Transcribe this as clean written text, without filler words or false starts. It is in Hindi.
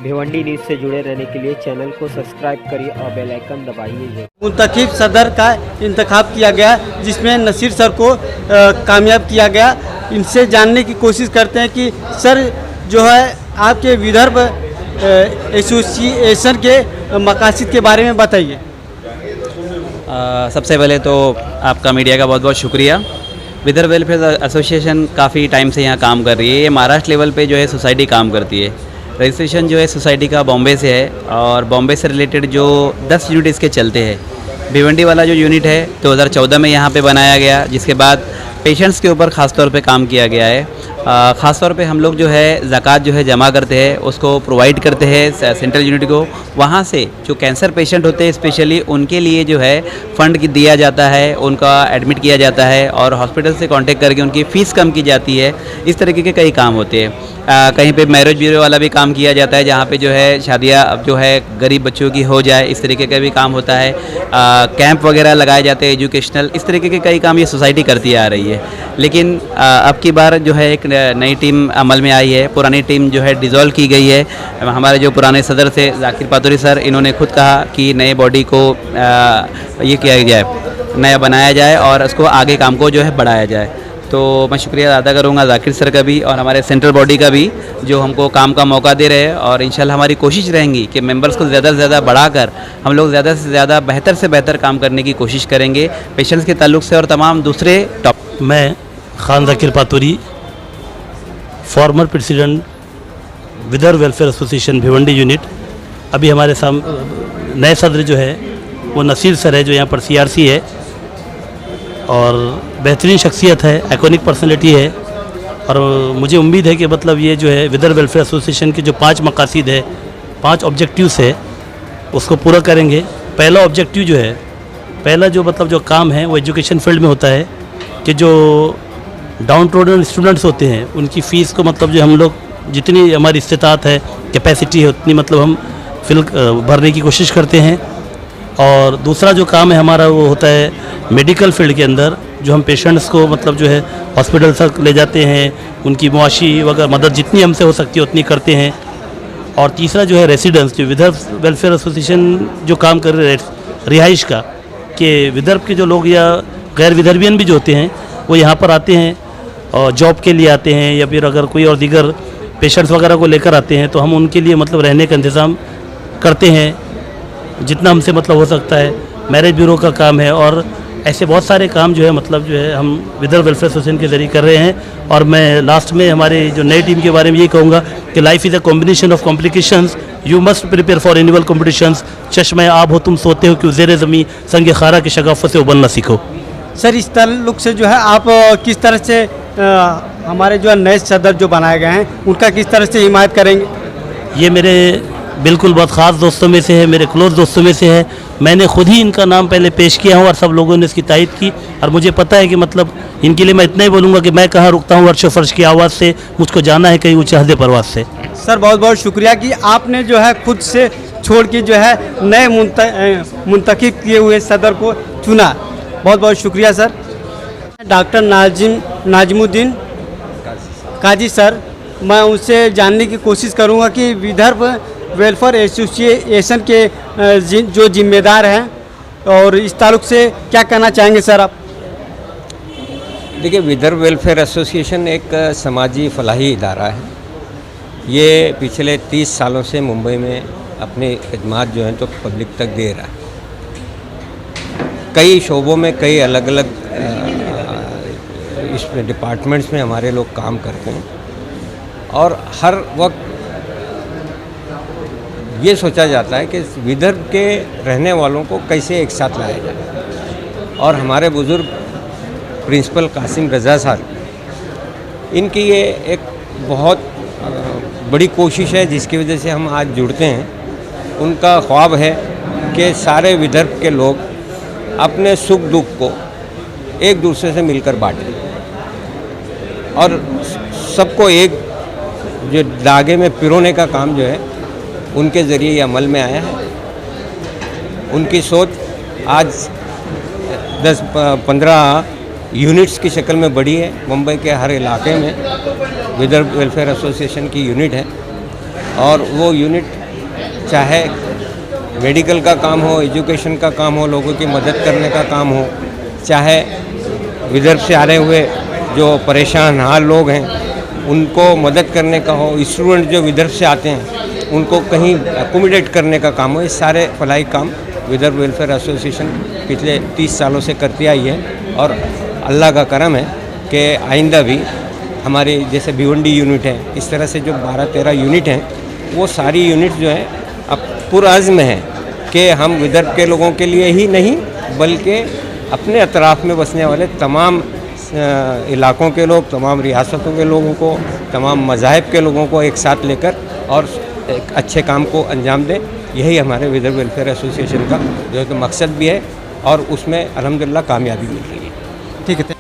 भिवंडी न्यूज़ से जुड़े रहने के लिए चैनल को सब्सक्राइब करिए और बेल आइकन दबाइए। मुंतखब सदर का इंतखाब किया गया, जिसमें नसीर सर को कामयाब किया गया। इनसे जानने की कोशिश करते हैं कि सर जो है आपके विदर्भ एसोसिएशन के मकासद के बारे में बताइए। सबसे पहले तो आपका मीडिया का बहुत बहुत शुक्रिया। विदर्भ वेलफेयर एसोसिएशन काफ़ी टाइम से यहाँ काम कर रही है। ये महाराष्ट्र लेवल पे जो है सोसाइटी काम करती है। रजिस्ट्रेशन जो है सोसाइटी का बॉम्बे से है और बॉम्बे से रिलेटेड जो 10 यूनिट इसके चलते हैं। भिवंडी वाला जो यूनिट है 2014 में यहाँ पे बनाया गया, जिसके बाद पेशेंट्स के ऊपर ख़ास तौर पे काम किया गया है। ख़ास तौर पे हम लोग जो है ज़कात जो है जमा करते हैं, उसको प्रोवाइड करते हैं सेंट्रल यूनिट को। वहाँ से जो कैंसर पेशेंट होते हैं स्पेशली उनके लिए जो है फ़ंड दिया जाता है, उनका एडमिट किया जाता है और हॉस्पिटल से कांटेक्ट करके उनकी फ़ीस कम की जाती है। इस तरीके के कई काम होते हैं। कहीं पे मैरिज ब्यूरो वाला भी काम किया जाता है, जहाँ पे जो है शादियाँ जो है गरीब बच्चों की हो जाए, इस तरीके का भी काम होता है। कैंप वगैरह लगाए जाते हैं एजुकेशनल, इस तरीके के कई काम ये सोसाइटी करती आ रही है। लेकिन अब की बार जो है एक नई टीम अमल में आई है। पुरानी टीम जो है डिज़ोल्व की गई है। हमारे जो पुराने सदर थे जाकिर पातुरी सर, इन्होंने खुद कहा कि नए बॉडी को ये किया जाए, नया बनाया जाए और उसको आगे काम को जो है बढ़ाया जाए। तो मैं शुक्रिया अदा करूँगा जाकिर सर का भी और हमारे सेंट्रल बॉडी का भी, जो हमको काम का मौका दे रहे हैं। और इंशाल्लाह हमारी कोशिश रहेंगी कि मेंबर्स को ज़्यादा से ज़्यादा बढ़ाकर हम लोग ज़्यादा से ज़्यादा बेहतर से बेहतर काम करने की कोशिश करेंगे पेशेंट्स के ताल्लुक से और तमाम दूसरे टॉप। मैं Khan Zakir Paturi, former president Vidarbha welfare association Bhiwandi unit. अभी हमारे सामने नए सदर जो है वो नसीर सर है, जो यहाँ पर CRC है और बेहतरीन शख्सियत है, आइकॉनिक पर्सनैलिटी है। और मुझे उम्मीद है कि मतलब ये जो है विदर्भ वेलफेयर एसोसिएशन के जो 5 मकासद है, 5 ऑब्जेक्टिव्स है, उसको पूरा करेंगे। पहला ऑब्जेक्टिव जो है, पहला जो मतलब जो काम है वो एजुकेशन फील्ड में होता है कि जो डाउन ट्रोडन स्टूडेंट्स होते हैं उनकी फ़ीस को मतलब जो हम लोग जितनी हमारी इस्तेताअत है, कैपेसिटी है, उतनी मतलब हम भरने की कोशिश करते हैं। और दूसरा जो काम है हमारा वो होता है मेडिकल फील्ड के अंदर, जो हम पेशेंट्स को मतलब जो है हॉस्पिटल तक ले जाते हैं, उनकी मुआशी वगैरह मदद जितनी हमसे हो सकती है उतनी करते हैं। और तीसरा जो है रेसिडेंस, जो विदर्भ वेलफेयर एसोसिएशन जो काम कर रहे हैं रिहाइश का, कि विदर्भ के जो लोग या गैर विदर्भियन भी जो होते हैं वो यहाँ पर आते हैं और जॉब के लिए आते हैं, या फिर अगर कोई और दीगर पेशेंट्स वगैरह को लेकर आते हैं तो हम उनके लिए मतलब रहने का इंतज़ाम करते हैं जितना हमसे मतलब हो सकता है। मैरिज ब्यूरो का काम है और ऐसे बहुत सारे काम जो है मतलब जो है हम विदर्भ वेलफेयर एसोसिएशन के ज़रिए कर रहे हैं। और मैं लास्ट में हमारे जो नई टीम के बारे में ये कहूँगा कि life is a combination of complications, you must prepare for annual competitions. चश्मे आब हो तुम सोते हो क्यों ज़ेरे ज़मीं, संग खारा की शगाफ़त से उबलना सीखो। सर इस ताल्लुक से जो है आप किस तरह से हमारे जो नए सदर जो बनाए गए हैं उनका किस तरह से हिमायत करेंगे? ये मेरे बिल्कुल बहुत ख़ास दोस्तों में से है, मेरे क्लोज़ दोस्तों में से है। मैंने खुद ही इनका नाम पहले पेश किया हूँ और सब लोगों ने इसकी तायद की। और मुझे पता है कि मतलब इनके लिए मैं इतना ही बोलूँगा कि मैं कहाँ रुकता हूँ, अर्श फर्श की आवाज़ से मुझको जाना है कहीं ऊँचे हद परवाज़ से। सर बहुत बहुत शुक्रिया कि आपने जो है खुद से छोड़ के जो है नए मुंतखब किए हुए सदर को चुना। बहुत बहुत शुक्रिया सर। डॉक्टर नाजिमुद्दीन काजी सर, मैं उनसे जानने की कोशिश करूंगा कि विदर्भ वेलफेयर एसोसिएशन के जो जिम्मेदार हैं और इस ताल्लुक से क्या कहना चाहेंगे सर आप? देखिए, विदर्भ वेलफेयर एसोसिएशन एक समाजी फलाही इदारा है। ये पिछले 30 सालों से मुंबई में अपनी खिदमत जो हैं तो पब्लिक तक दे रहा है। कई शोबों में कई अलग अलग इसमें डिपार्टमेंट्स में हमारे लोग काम करते हैं और हर वक्त ये सोचा जाता है कि विदर्भ के रहने वालों को कैसे एक साथ लाया जाए। और हमारे बुज़ुर्ग प्रिंसिपल कासिम रज़ा साहब, इनकी ये एक बहुत बड़ी कोशिश है जिसकी वजह से हम आज जुड़ते हैं। उनका ख्वाब है कि सारे विदर्भ के लोग अपने सुख दुख को एक दूसरे से मिलकर बांटें और सबको एक जो धागे में पिरोने का काम जो है उनके ज़रिए ये अमल में आया है। उनकी सोच आज 10-15 यूनिट्स की शक्ल में बढ़ी है। मुंबई के हर इलाके में विदर्भ वेलफेयर एसोसिएशन की यूनिट है और वो यूनिट चाहे मेडिकल का काम हो, एजुकेशन का काम हो, लोगों की मदद करने का काम हो, चाहे विदर्भ से आ रहे हुए जो परेशान हाल लोग हैं उनको मदद करने का हो, स्टूडेंट जो विदर्भ से आते हैं उनको कहीं अकोमोडेट करने का काम हो, ये सारे भलाई काम विदर्भ वेलफेयर एसोसिएशन पिछले 30 सालों से करती आई है। और अल्लाह का करम है कि आइंदा भी हमारे जैसे भिवंडी यूनिट है, इस तरह से जो 12-13 यूनिट हैं, वो सारी यूनिट जो है अब पुरअज़्म है कि हम विदर्भ के लोगों के लिए ही नहीं बल्कि अपने अतराफ़ में बसने वाले तमाम इलाकों के लोग, तमाम रियासतों के लोगों को, तमाम मज़ाहिब के लोगों को एक साथ लेकर और एक अच्छे काम को अंजाम दें। यही हमारे विदर्भ वेलफेयर एसोसिएशन का जो है तो मकसद भी है और उसमें अल्हम्दुलिल्लाह कामयाबी मिल रही है। ठीक है।